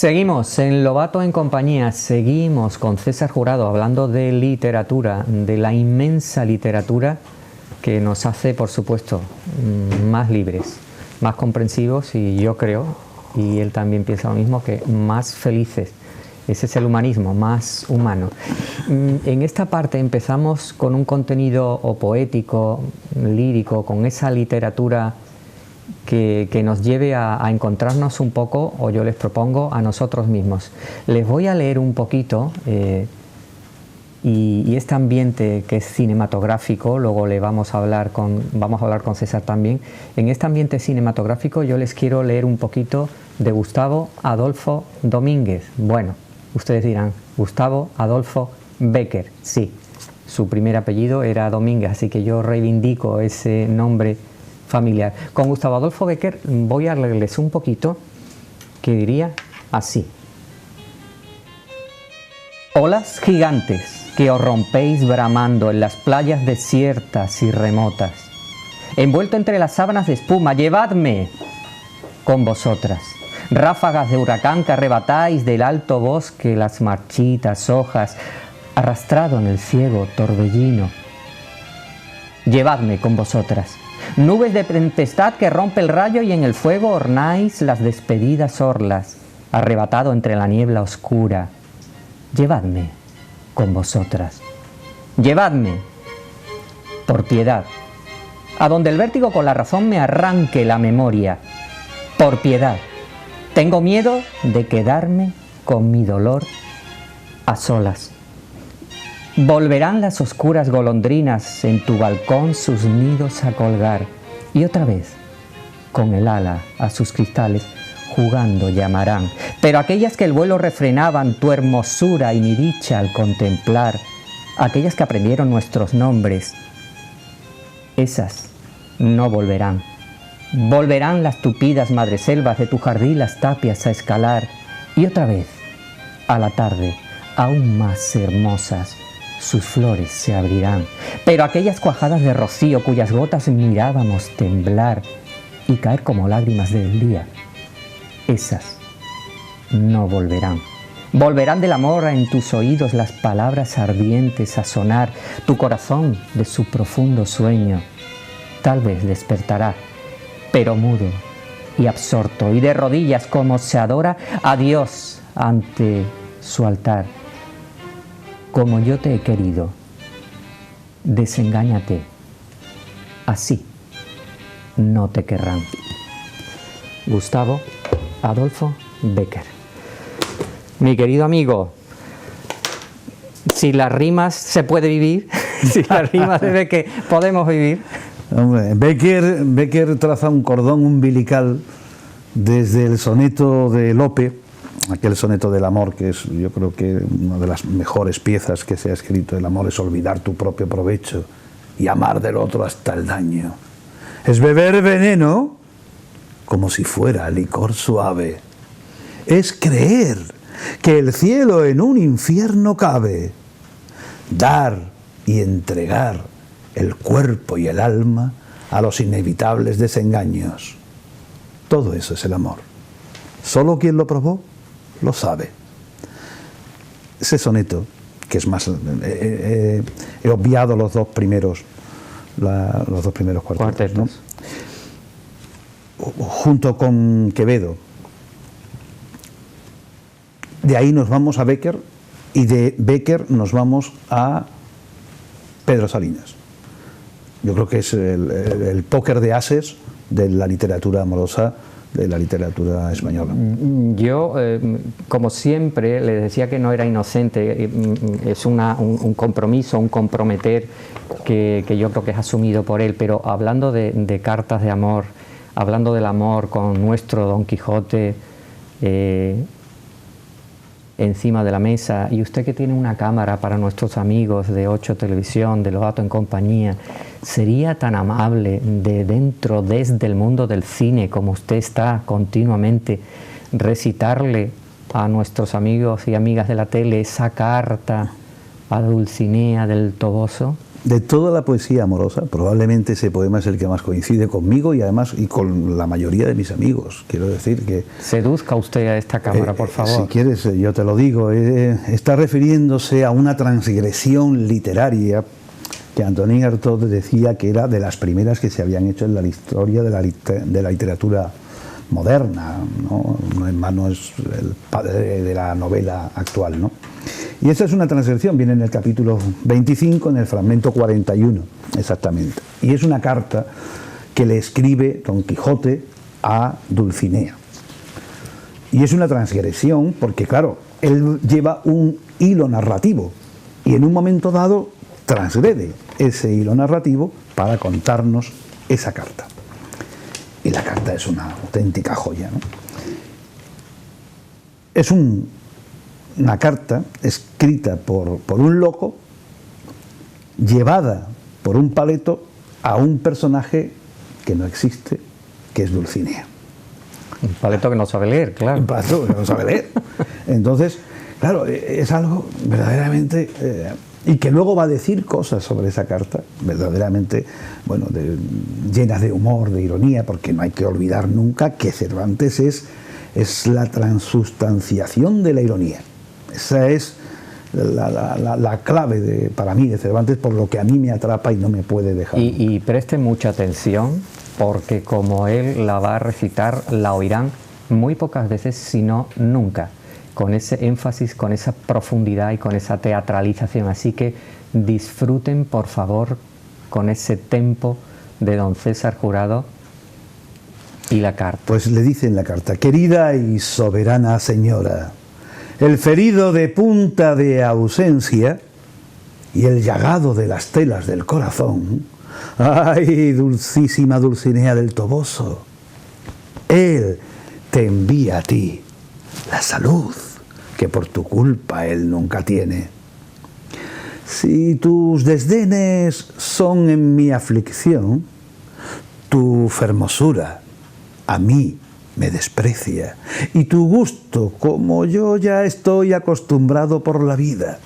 Seguimos en Lobato en compañía, seguimos con César Jurado hablando de literatura, de la inmensa literatura que nos hace, por supuesto, más libres, más comprensivos y yo creo, y él también piensa lo mismo, que más felices. Ese es el humanismo, más humano. En esta parte empezamos con un contenido o poético, lírico, con esa literatura que nos lleve a encontrarnos un poco, o yo les propongo, a nosotros mismos. Les voy a leer un poquito y este ambiente que es cinematográfico, luego vamos a hablar con César también. En este ambiente cinematográfico yo les quiero leer un poquito de Gustavo Adolfo Domínguez. Bueno, ustedes dirán, Gustavo Adolfo Bécquer, sí, su primer apellido era Domínguez, así que yo reivindico ese nombre familiar. Con Gustavo Adolfo Bécquer voy a leerles un poquito que diría así: olas gigantes que os rompéis bramando en las playas desiertas y remotas, envuelto entre las sábanas de espuma, llevadme con vosotras. Ráfagas de huracán que arrebatáis del alto bosque las marchitas hojas, arrastrado en el ciego torbellino, llevadme con vosotras. Nubes de tempestad que rompe el rayo y en el fuego ornáis las despedidas orlas, arrebatado entre la niebla oscura. Llevadme con vosotras. Llevadme, por piedad, a donde el vértigo con la razón me arranque la memoria. Por piedad, tengo miedo de quedarme con mi dolor a solas. Volverán las oscuras golondrinas en tu balcón sus nidos a colgar, y otra vez, con el ala a sus cristales, jugando llamarán. Pero aquellas que el vuelo refrenaban tu hermosura y mi dicha al contemplar, aquellas que aprendieron nuestros nombres, esas no volverán. Volverán las tupidas madreselvas de tu jardín las tapias a escalar, y otra vez, a la tarde, aún más hermosas, sus flores se abrirán. Pero aquellas cuajadas de rocío cuyas gotas mirábamos temblar y caer como lágrimas del día, esas no volverán. Volverán del amor en tus oídos las palabras ardientes a sonar, tu corazón de su profundo sueño tal vez despertará, pero mudo y absorto y de rodillas como se adora a Dios ante su altar. Como yo te he querido, desengáñate, así no te querrán. Gustavo Adolfo Bécquer. Mi querido amigo, si las rimas se puede vivir, si las rimas de Bécquer podemos vivir. Hombre, Bécquer traza un cordón umbilical desde el soneto de Lope, aquel soneto del amor, que es, yo creo que una de las mejores piezas que se ha escrito. El amor es olvidar tu propio provecho y amar del otro hasta el daño. Es beber veneno como si fuera licor suave. Es creer que el cielo en un infierno cabe. Dar y entregar el cuerpo y el alma a los inevitables desengaños. Todo eso es el amor. Solo quien lo probó lo sabe. Ese soneto, que es más, he obviado los dos primeros cuartetos, ¿no? Junto con Quevedo. De ahí nos vamos a Bécquer y de Bécquer nos vamos a Pedro Salinas. Yo creo que es el póker de ases de la literatura amorosa, de la literatura española. Yo, como siempre, le decía que no era inocente, es un compromiso, un comprometer que yo creo que es asumido por él, pero hablando de cartas de amor, hablando del amor con nuestro Don Quijote encima de la mesa, y usted que tiene una cámara para nuestros amigos de 8 Televisión, de Lobato en compañía, ¿sería tan amable de dentro, desde el mundo del cine, como usted está continuamente, recitarle a nuestros amigos y amigas de la tele esa carta a Dulcinea del Toboso? de toda la poesía amorosa, probablemente ese poema es el que más coincide conmigo y además y con la mayoría de mis amigos. Quiero decir que... Seduzca usted a esta cámara, por favor. Si quieres, yo te lo digo. Está refiriéndose a una transgresión literaria que Antonin Artaud decía que era de las primeras que se habían hecho en la historia de la literatura moderna, ¿no? No en vano es el padre de la novela actual, ¿no? Y esa es una transgresión, viene en el capítulo 25, en el fragmento 41, exactamente. Y es una carta que le escribe Don Quijote a Dulcinea. Y es una transgresión porque, claro, él lleva un hilo narrativo y en un momento dado transgrede ese hilo narrativo para contarnos esa carta. Y la carta es una auténtica joya, ¿no? Es una carta escrita por un loco, llevada por un paleto a un personaje que no existe, que es Dulcinea. Un paleto que no sabe leer, claro. Un paleto que no sabe leer. Entonces, claro, es algo verdaderamente... y que luego va a decir cosas sobre esa carta, verdaderamente, bueno, llenas de humor, de ironía, porque no hay que olvidar nunca que Cervantes es la transustanciación de la ironía. Esa es la clave para mí de Cervantes, por lo que a mí me atrapa y no me puede dejar. Y preste mucha atención, porque como él la va a recitar, la oirán muy pocas veces, si no nunca, con ese énfasis, con esa profundidad y con esa teatralización. Así que disfruten, por favor, con ese tempo de don César Jurado y la carta. Pues le dice en la carta: querida y soberana señora, el ferido de punta de ausencia y el llagado de las telas del corazón, ay, dulcísima Dulcinea del Toboso, él te envía a ti la salud que por tu culpa él nunca tiene. Si tus desdenes son en mi aflicción, tu fermosura a mí me desprecia, y tu gusto, como yo ya estoy acostumbrado por la vida,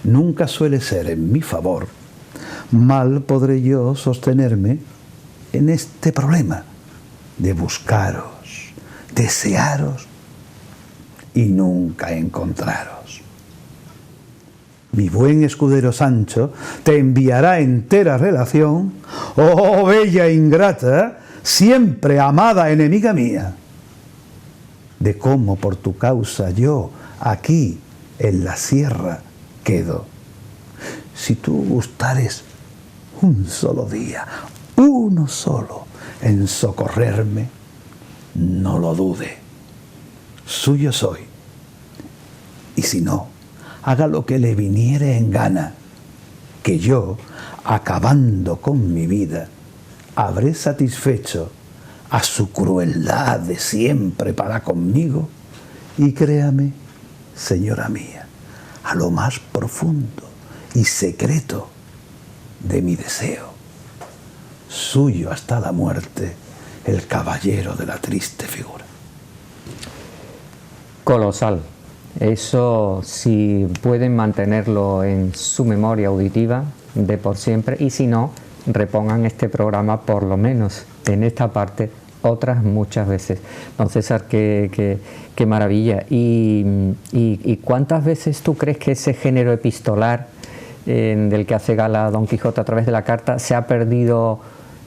nunca suele ser en mi favor. Mal podré yo sostenerme en este problema de buscaros, desearos y nunca encontraros. Mi buen escudero Sancho te enviará entera relación, oh bella ingrata, siempre amada enemiga mía, de cómo por tu causa yo aquí en la sierra quedo. Si tú gustares un solo día, uno solo, en socorrerme, no lo dude, suyo soy, y si no, haga lo que le viniere en gana, que yo, acabando con mi vida, habré satisfecho a su crueldad de siempre para conmigo, y créame, señora mía, a lo más profundo y secreto de mi deseo, suyo hasta la muerte, el caballero de la triste figura. Colosal. Eso, si pueden mantenerlo en su memoria auditiva de por siempre, y si no, repongan este programa por lo menos en esta parte otras muchas veces. Don César, qué maravilla. ¿Y cuántas veces tú crees que ese género epistolar del que hace gala Don Quijote a través de la carta se ha perdido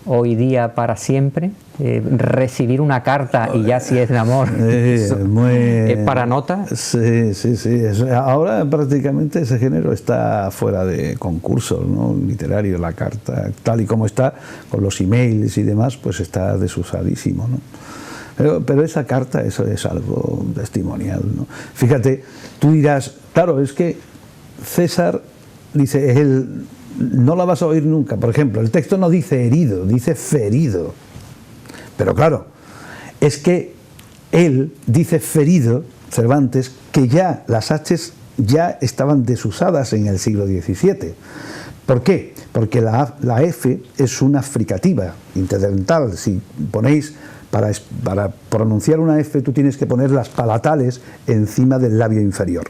hoy día para siempre? Recibir una carta y ya si es de amor, ¿es para nota? Sí. Ahora prácticamente ese género está fuera de concurso, ¿no? Literario, la carta, tal y como está, con los emails y demás, pues está desusadísimo, ¿no? Pero esa carta, eso es algo testimonial, ¿no? Fíjate, tú dirás, claro, es que César dice, él no la vas a oír nunca. Por ejemplo, el texto no dice herido, dice ferido. Pero claro, es que él dice ferido, Cervantes, que ya las H's ya estaban desusadas en el siglo XVII. ¿Por qué? Porque la F es una fricativa interdental. Si ponéis, para pronunciar una F, tú tienes que poner las palatales encima del labio inferior.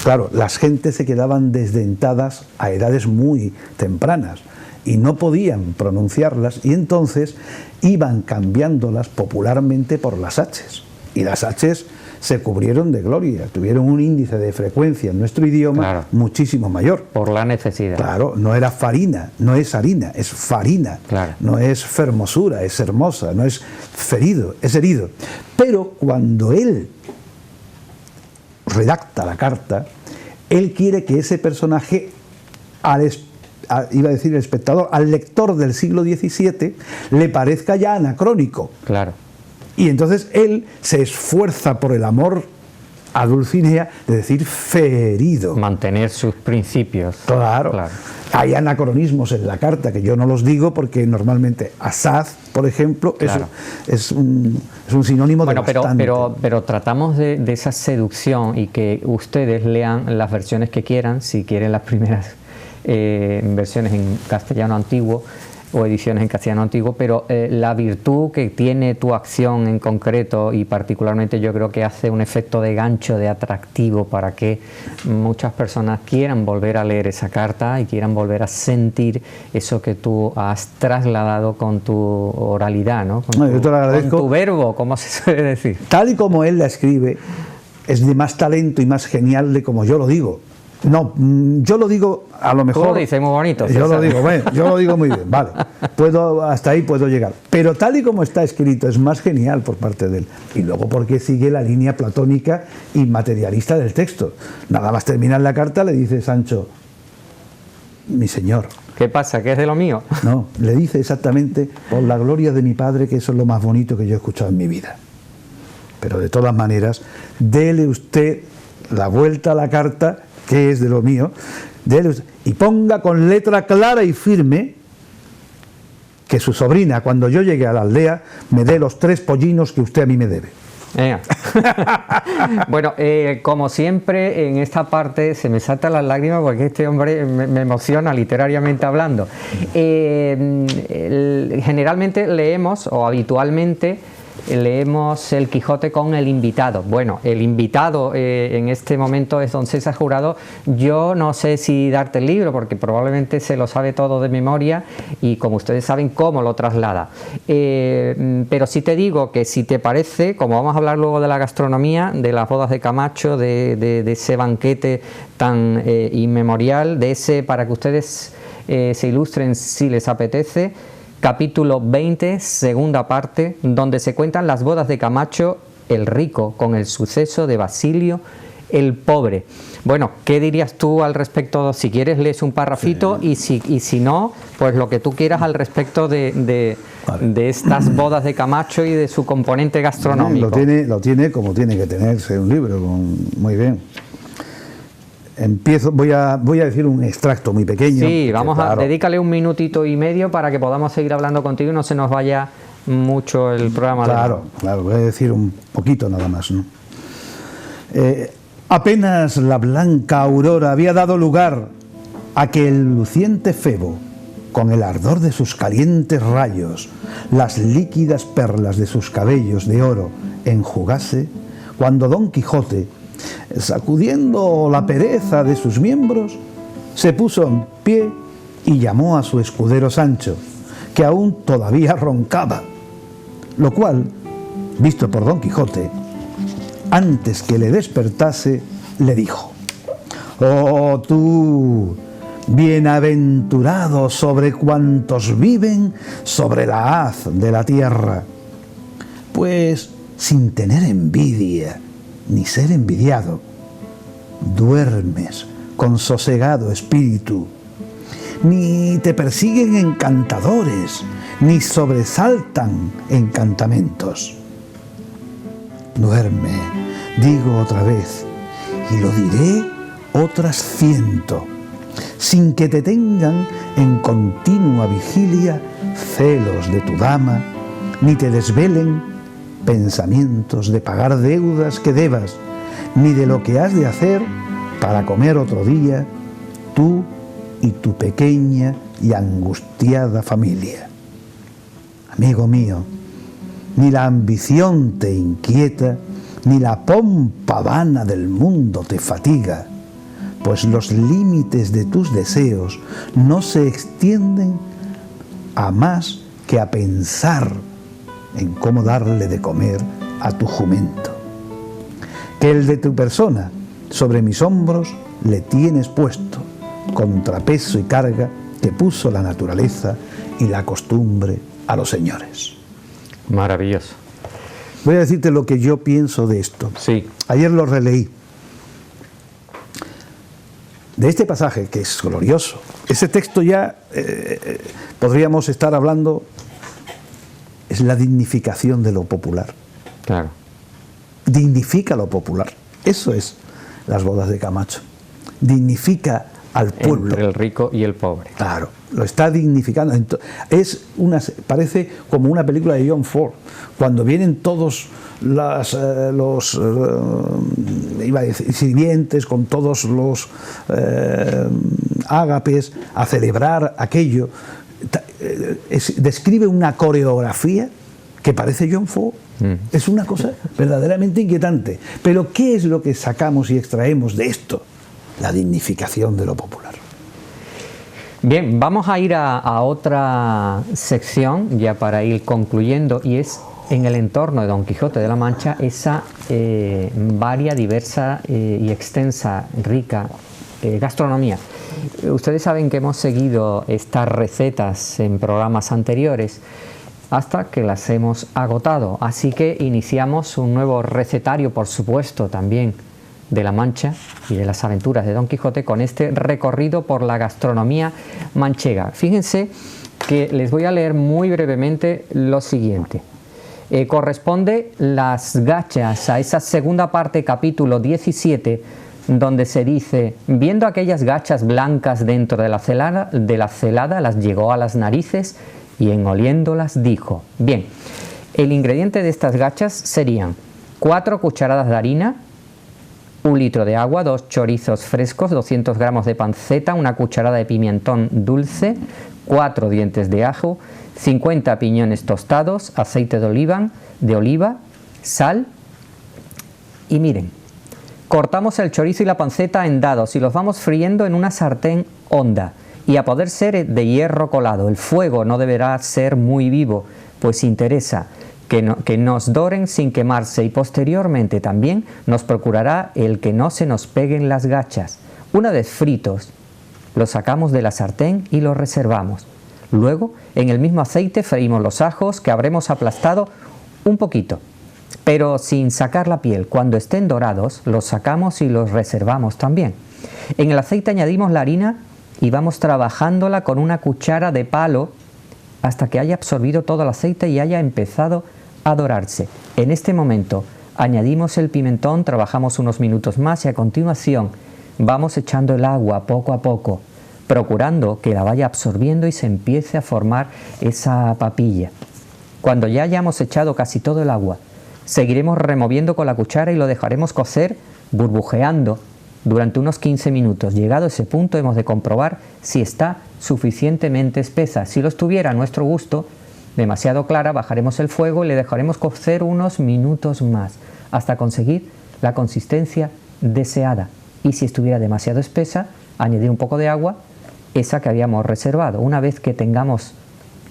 Claro, las gentes se quedaban desdentadas a edades muy tempranas y no podían pronunciarlas, y entonces iban cambiándolas popularmente por las H's. Y las H's se cubrieron de gloria, tuvieron un índice de frecuencia en nuestro idioma, claro, muchísimo mayor. Por la necesidad. Claro, no era farina, no es harina, es farina. Claro. No es fermosura, es hermosa, no es ferido, es herido. Pero cuando él redacta la carta, él quiere que ese personaje, iba a decir el espectador, al lector del siglo XVII, le parezca ya anacrónico. Claro. Y entonces él se esfuerza por el amor a Dulcinea, de decir ferido. Mantener sus principios. Claro. Claro. Hay anacronismos en la carta que yo no los digo porque normalmente asaz, por ejemplo, claro, es un sinónimo de bastante. Pero tratamos de esa seducción y que ustedes lean las versiones que quieran, si quieren las primeras versiones en castellano antiguo o ediciones en castellano antiguo, pero la virtud que tiene tu acción en concreto, y particularmente yo creo que hace un efecto de gancho, de atractivo, para que muchas personas quieran volver a leer esa carta y quieran volver a sentir eso que tú has trasladado con tu oralidad, ¿no? Yo te lo agradezco. Con tu verbo, como se suele decir. Tal y como él la escribe, es de más talento y más genial de como yo lo digo. No, yo lo digo a lo mejor. Tú lo dices muy bonito. Yo lo digo, bueno, yo lo digo muy bien, vale. Hasta ahí puedo llegar. Pero tal y como está escrito, es más genial por parte de él. Y luego porque sigue la línea platónica y materialista del texto. Nada más terminar la carta, le dice Sancho, mi señor. ¿Qué pasa? ¿Qué es de lo mío? No, le dice exactamente, por la gloria de mi padre, que eso es lo más bonito que yo he escuchado en mi vida. Pero de todas maneras, dele usted la vuelta a la carta, que es de lo mío, y ponga con letra clara y firme que su sobrina, cuando yo llegue a la aldea, me dé los 3 pollinos que usted a mí me debe. Bueno, como siempre, en esta parte se me saltan las lágrimas porque este hombre me emociona literariamente hablando. Generalmente leemos, o habitualmente leemos El Quijote con el invitado. Bueno, el invitado en este momento es don César Jurado. Yo no sé si darte el libro porque probablemente se lo sabe todo de memoria y, como ustedes saben, cómo lo traslada. Pero sí te digo que, si te parece, como vamos a hablar luego de la gastronomía, de las bodas de Camacho, de ese banquete tan inmemorial, de ese, para que ustedes se ilustren si les apetece, capítulo 20, segunda parte, donde se cuentan las bodas de Camacho el Rico con el suceso de Basilio el Pobre. Bueno, ¿qué dirías tú al respecto? Si quieres lees un parrafito, sí. y si no, pues lo que tú quieras al respecto de estas bodas de Camacho y de su componente gastronómico. Lo tiene como tiene que tenerse un libro, muy bien. Voy a decir un extracto muy pequeño. Sí, vamos a dedícale 1 minutito y medio para que podamos seguir hablando contigo y no se nos vaya mucho el programa. Claro, voy a decir un poquito nada más, ¿no? Apenas la blanca aurora había dado lugar a que el luciente Febo, con el ardor de sus calientes rayos, las líquidas perlas de sus cabellos de oro enjugase, cuando Don Quijote, sacudiendo la pereza de sus miembros, se puso en pie y llamó a su escudero Sancho, que aún todavía roncaba, lo cual, visto por Don Quijote, antes que le despertase, le dijo: «Oh tú, bienaventurado sobre cuantos viven sobre la haz de la tierra, pues sin tener envidia ni ser envidiado, duermes con sosegado espíritu, ni te persiguen encantadores, ni sobresaltan encantamentos. Duerme, digo otra vez, y lo diré otras 100, sin que te tengan en continua vigilia celos de tu dama, ni te desvelen pensamientos de pagar deudas que debas, ni de lo que has de hacer para comer otro día, tú y tu pequeña y angustiada familia. Amigo mío, ni la ambición te inquieta, ni la pompa vana del mundo te fatiga, pues los límites de tus deseos no se extienden a más que a pensar en cómo darle de comer a tu jumento. Que el de tu persona sobre mis hombros le tienes puesto, contrapeso y carga que puso la naturaleza y la costumbre a los señores. Maravilloso. Voy a decirte lo que yo pienso de esto. Sí. Ayer lo releí. De este pasaje, que es glorioso, ese texto ya podríamos estar hablando, es la dignificación de lo popular. Claro. Dignifica lo popular. Eso es las bodas de Camacho. Dignifica al pueblo. Entre el rico y el pobre. Claro, lo está dignificando. Parece como una película de John Ford, cuando vienen todos los sirvientes con todos los ágapes a celebrar aquello. Describe una coreografía que parece John Ford. Es una cosa verdaderamente inquietante. Pero ¿qué es lo que sacamos y extraemos de esto? La dignificación de lo popular. Bien, vamos a ir a otra sección ya para ir concluyendo, y es en el entorno de Don Quijote de la Mancha esa varia, diversa y extensa, rica gastronomía. Ustedes saben que hemos seguido estas recetas en programas anteriores hasta que las hemos agotado, así que iniciamos un nuevo recetario, por supuesto, también de la Mancha y de las aventuras de Don Quijote con este recorrido por la gastronomía manchega. Fíjense que les voy a leer muy brevemente lo siguiente. Corresponde las gachas a esa segunda parte, capítulo 17, donde se dice: viendo aquellas gachas blancas dentro de la celada, las llegó a las narices y en oliéndolas dijo. Bien, el ingrediente de estas gachas serían 4 cucharadas de harina, 1 litro de agua, 2 chorizos frescos, 200 gramos de panceta, 1 cucharada de pimentón dulce, 4 dientes de ajo, 50 piñones tostados, aceite de oliva, sal. Y miren, cortamos el chorizo y la panceta en dados y los vamos friendo en una sartén honda, y a poder ser de hierro colado. El fuego no deberá ser muy vivo, pues interesa que nos doren sin quemarse, y posteriormente también nos procurará el que no se nos peguen las gachas. Una vez fritos, los sacamos de la sartén y los reservamos. Luego, en el mismo aceite freímos los ajos que habremos aplastado un poquito, pero sin sacar la piel. Cuando estén dorados, los sacamos y los reservamos también. En el aceite añadimos la harina y vamos trabajándola con una cuchara de palo hasta que haya absorbido todo el aceite y haya empezado a dorarse. En este momento añadimos el pimentón, trabajamos unos minutos más y a continuación vamos echando el agua poco a poco, procurando que la vaya absorbiendo y se empiece a formar esa papilla. Cuando ya hayamos echado casi todo el agua, seguiremos removiendo con la cuchara y lo dejaremos cocer burbujeando durante unos 15 minutos. Llegado a ese punto hemos de comprobar si está suficientemente espesa. Si lo estuviera a nuestro gusto, demasiado clara, bajaremos el fuego y le dejaremos cocer unos minutos más hasta conseguir la consistencia deseada. Y si estuviera demasiado espesa, añadir un poco de agua, esa que habíamos reservado. Una vez que tengamos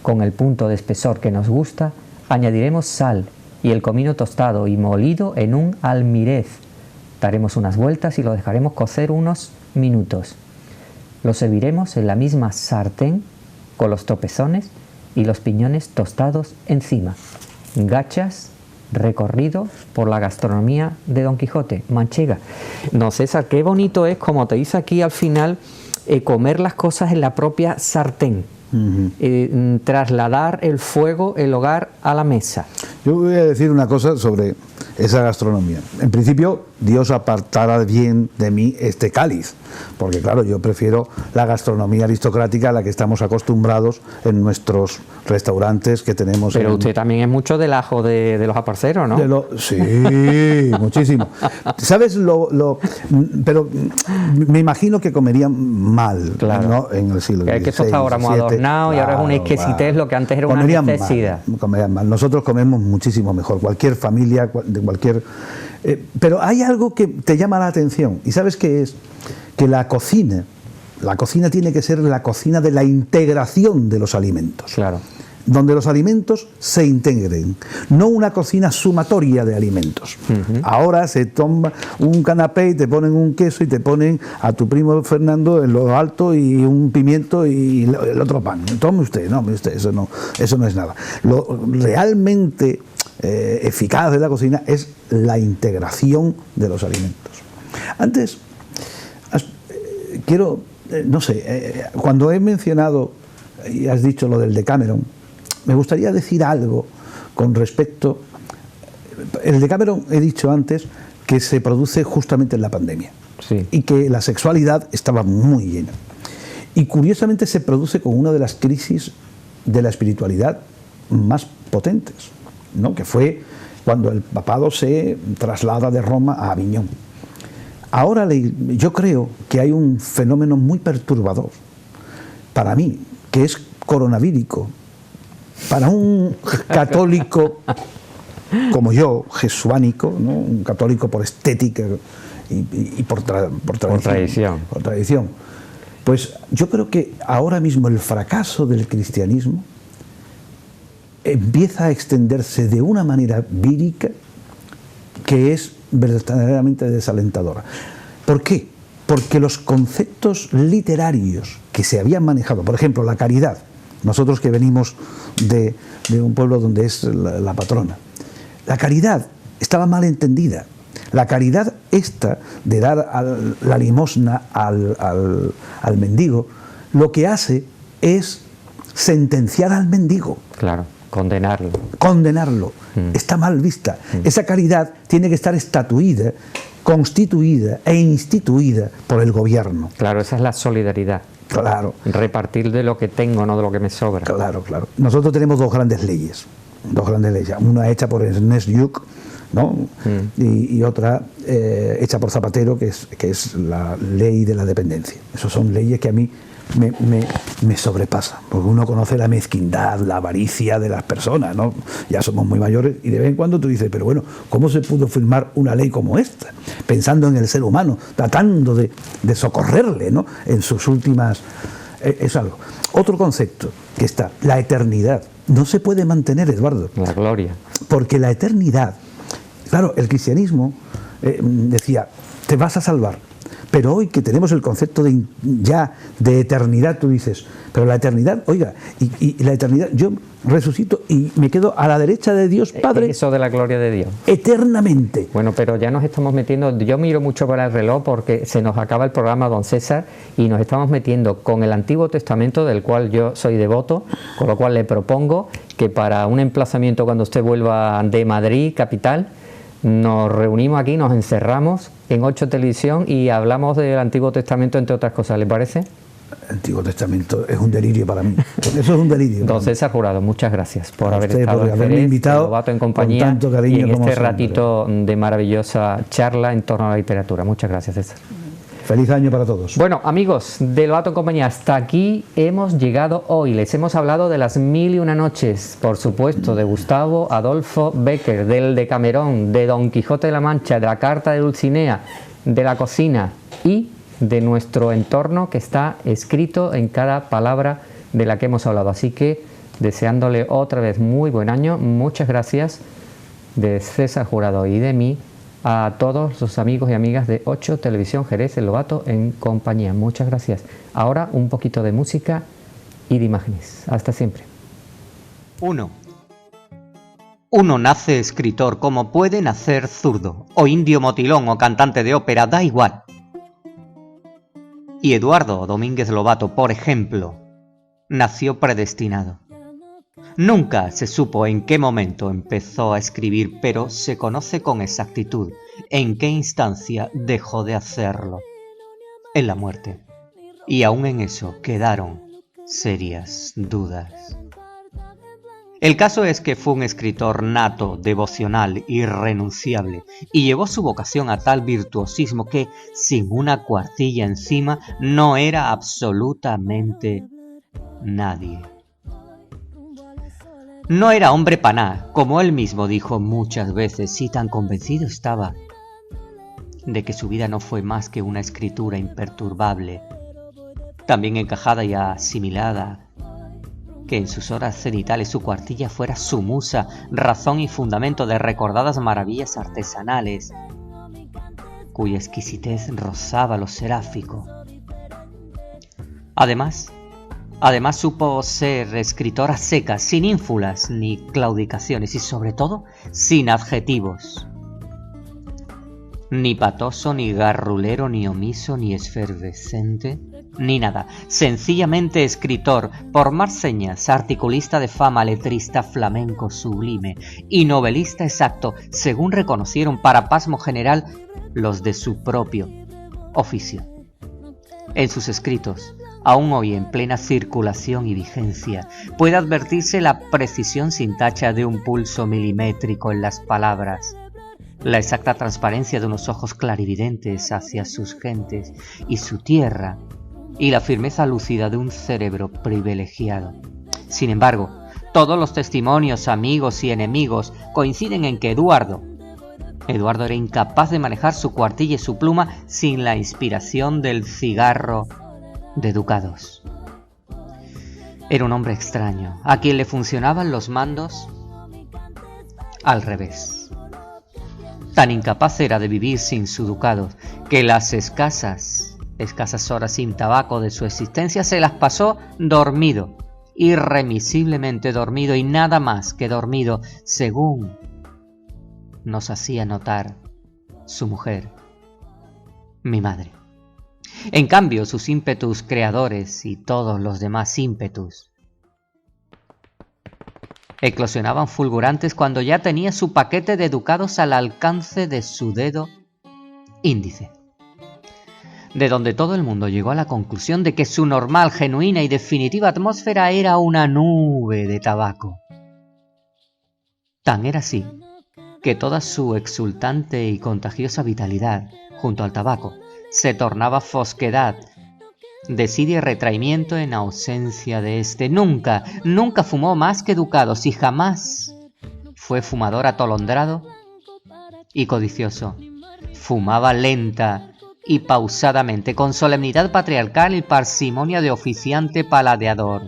con el punto de espesor que nos gusta, añadiremos sal y el comino tostado y molido en un almirez. Daremos unas vueltas y lo dejaremos cocer unos minutos. Lo serviremos en la misma sartén con los tropezones y los piñones tostados encima. Gachas, recorrido por la gastronomía de Don Quijote manchega. No, César, qué bonito es, como te dice aquí al final, comer las cosas en la propia sartén. Trasladar el fuego, el hogar a la mesa. Yo voy a decir una cosa sobre esa gastronomía. En principio, Dios apartará bien de mí este cáliz, porque claro, yo prefiero la gastronomía aristocrática a la que estamos acostumbrados en nuestros restaurantes que tenemos. Pero usted también es mucho del ajo de los aparceros, ¿no? Sí, muchísimo. ¿Sabes pero me imagino que comerían mal, claro, ¿no? En el siglo XVI. Que esto está ahora muy adornado, y ahora es una exquisitez, lo que antes era una necesidad. Comerían mal. Nosotros comemos muchísimo mejor. Cualquier familia de cualquier Pero hay algo que te llama la atención, y ¿sabes qué es? Que la cocina tiene que ser la cocina de la integración de los alimentos. Claro. Donde los alimentos se integren, no una cocina sumatoria de alimentos. Ahora se toma un canapé y te ponen un queso y te ponen a tu primo Fernando en lo alto y un pimiento y el otro pan. Tome usted, eso no es nada. Lo realmente eficaz de la cocina es la integración de los alimentos. Antes, quiero, cuando he mencionado y has dicho lo del Decameron, me gustaría decir algo con respecto. El Decameron, he dicho antes, que se produce justamente en la pandemia. Sí. Y que la sexualidad estaba muy llena. Y curiosamente se produce con una de las crisis de la espiritualidad más potentes, ¿no? Que fue cuando el papado se traslada de Roma a Aviñón. Ahora yo creo que hay un fenómeno muy perturbador para mí, que es coronavírico. Para un católico como yo, jesuánico, ¿no? Un católico por estética y por tradición. Pues yo creo que ahora mismo el fracaso del cristianismo empieza a extenderse de una manera vírica que es verdaderamente desalentadora. ¿Por qué? Porque los conceptos literarios que se habían manejado, por ejemplo, la caridad, nosotros que venimos de un pueblo donde es la patrona, la caridad estaba mal entendida. La caridad esta de dar la limosna al mendigo, lo que hace es sentenciar al mendigo. Claro, condenarlo. Está mal vista. Esa caridad tiene que estar estatuida, constituida e instituida por el gobierno. Claro, esa es la solidaridad. Claro. Repartir de lo que tengo, no de lo que me sobra. Claro. Nosotros tenemos dos grandes leyes. Una hecha por Ernest Lluch, ¿no? Y otra hecha por Zapatero, que es la ley de la dependencia. Esas son leyes que a mí me sobrepasan, porque uno conoce la mezquindad, la avaricia de las personas, ¿no? Ya somos muy mayores y de vez en cuando tú dices, pero bueno, ¿cómo se pudo firmar una ley como esta? Pensando en el ser humano, tratando de socorrerle, ¿no? En sus últimas... es algo. Otro concepto que está, la eternidad. No se puede mantener, Eduardo. La gloria. Porque la eternidad... Claro, el cristianismo decía, te vas a salvar. Pero hoy que tenemos el concepto de eternidad, tú dices, pero la eternidad, oiga, y la eternidad, yo resucito y me quedo a la derecha de Dios Padre. Eso de la gloria de Dios. Eternamente. Bueno, pero ya nos estamos metiendo, yo miro mucho para el reloj porque se nos acaba el programa, don César, y nos estamos metiendo con el Antiguo Testamento, del cual yo soy devoto, con lo cual le propongo que para un emplazamiento cuando usted vuelva de Madrid, capital, nos reunimos aquí, nos encerramos en 8 Televisión y hablamos del Antiguo Testamento, entre otras cosas, ¿le parece? El Antiguo Testamento es un delirio para mí. Eso es un delirio. Don César Jurado, muchas gracias por haber estado en Jerez, invitado, Lobato en compañía, con tanto cariño, y en como este siempre. ratito de maravillosa charla en torno a la literatura. Muchas gracias, César. Feliz año para todos. Bueno, amigos de Lobato en compañía, hasta aquí hemos llegado hoy. Les hemos hablado de las 1001 noches, por supuesto, de Gustavo Adolfo Bécquer, del Decamerón, de Don Quijote de la Mancha, de la Carta de Dulcinea, de la cocina y de nuestro entorno que está escrito en cada palabra de la que hemos hablado. Así que, deseándole otra vez muy buen año, muchas gracias de César Jurado y de mí a todos los amigos y amigas de 8 Televisión Jerez, el Lobato en compañía. Muchas gracias. Ahora un poquito de música y de imágenes. Hasta siempre. Uno nace escritor como puede nacer zurdo, o indio motilón o cantante de ópera, da igual. Y Eduardo Domínguez Lobato, por ejemplo, nació predestinado. Nunca se supo en qué momento empezó a escribir, pero se conoce con exactitud en qué instancia dejó de hacerlo. En la muerte. Y aún en eso quedaron serias dudas. El caso es que fue un escritor nato, devocional, irrenunciable, y llevó su vocación a tal virtuosismo que, sin una cuartilla encima, no era absolutamente nadie. No era hombre para nada, como él mismo dijo muchas veces, y tan convencido estaba de que su vida no fue más que una escritura imperturbable, también encajada y asimilada, que en sus horas cenitales su cuartilla fuera su musa, razón y fundamento de recordadas maravillas artesanales, cuya exquisitez rozaba lo seráfico. Además supo ser escritora seca, sin ínfulas ni claudicaciones y sobre todo sin adjetivos. Ni patoso, ni garrulero, ni omiso, ni esfervescente, ni nada. Sencillamente escritor, por más señas, articulista de fama, letrista flamenco sublime y novelista exacto, según reconocieron para pasmo general los de su propio oficio. En sus escritos, aún hoy en plena circulación y vigencia, puede advertirse la precisión sin tacha de un pulso milimétrico en las palabras, la exacta transparencia de unos ojos clarividentes hacia sus gentes y su tierra, y la firmeza lúcida de un cerebro privilegiado. Sin embargo, todos los testimonios, amigos y enemigos coinciden en que Eduardo era incapaz de manejar su cuartilla y su pluma sin la inspiración del cigarro de ducados. Era un hombre extraño, a quien le funcionaban los mandos al revés. Tan incapaz era de vivir sin su ducado, que las escasas horas sin tabaco de su existencia se las pasó dormido, irremisiblemente dormido y nada más que dormido, según nos hacía notar su mujer, mi madre. En cambio, sus ímpetus creadores y todos los demás ímpetus eclosionaban fulgurantes cuando ya tenía su paquete de ducados al alcance de su dedo índice, de donde todo el mundo llegó a la conclusión de que su normal, genuina y definitiva atmósfera era una nube de tabaco. Tan era así que toda su exultante y contagiosa vitalidad, junto al tabaco, se tornaba fosquedad, desidia y retraimiento en ausencia de éste. Nunca fumó más que ducados y jamás fue fumador atolondrado y codicioso. Fumaba lenta y pausadamente, con solemnidad patriarcal y parsimonia de oficiante paladeador,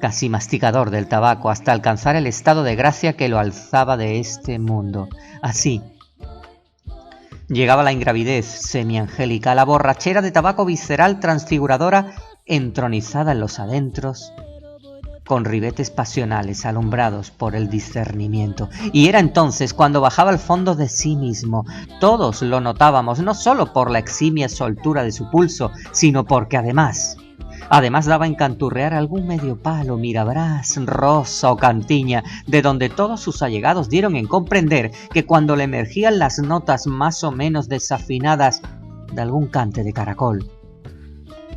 casi masticador del tabaco, hasta alcanzar el estado de gracia que lo alzaba de este mundo. Así llegaba la ingravidez semiangélica, la borrachera de tabaco visceral transfiguradora, entronizada en los adentros, con ribetes pasionales alumbrados por el discernimiento. Y era entonces cuando bajaba al fondo de sí mismo. Todos lo notábamos, no solo por la eximia soltura de su pulso, sino porque además daba en canturrear algún medio palo, mirabrás, rosa o cantiña, de donde todos sus allegados dieron en comprender que cuando le emergían las notas más o menos desafinadas de algún cante de caracol,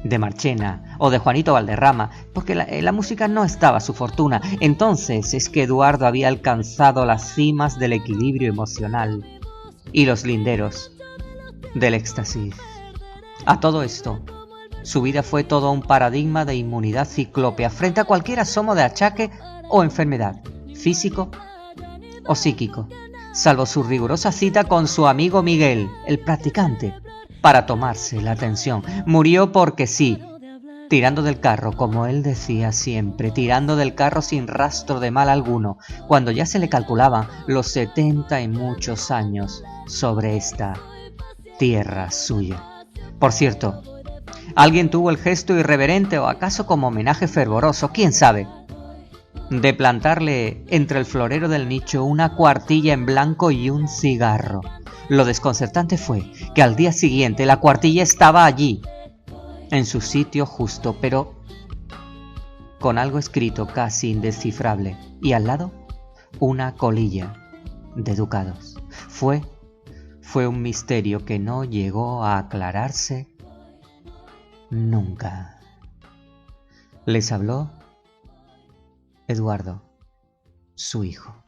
de Marchena o de Juanito Valderrama, porque la música no estaba a su fortuna, entonces es que Eduardo había alcanzado las cimas del equilibrio emocional y los linderos del éxtasis. A todo esto, su vida fue todo un paradigma de inmunidad ciclópea frente a cualquier asomo de achaque o enfermedad, físico o psíquico, salvo su rigurosa cita con su amigo Miguel, el practicante, para tomarse la atención. Murió porque sí, tirando del carro, como él decía siempre, tirando del carro sin rastro de mal alguno, cuando ya se le calculaban los 70 y muchos años sobre esta tierra suya. Por cierto, alguien tuvo el gesto irreverente o acaso como homenaje fervoroso, quién sabe, de plantarle entre el florero del nicho una cuartilla en blanco y un cigarro. Lo desconcertante fue que al día siguiente la cuartilla estaba allí, en su sitio justo, pero con algo escrito casi indescifrable, y al lado una colilla de ducados. Fue un misterio que no llegó a aclararse nunca. Les habló Eduardo, su hijo.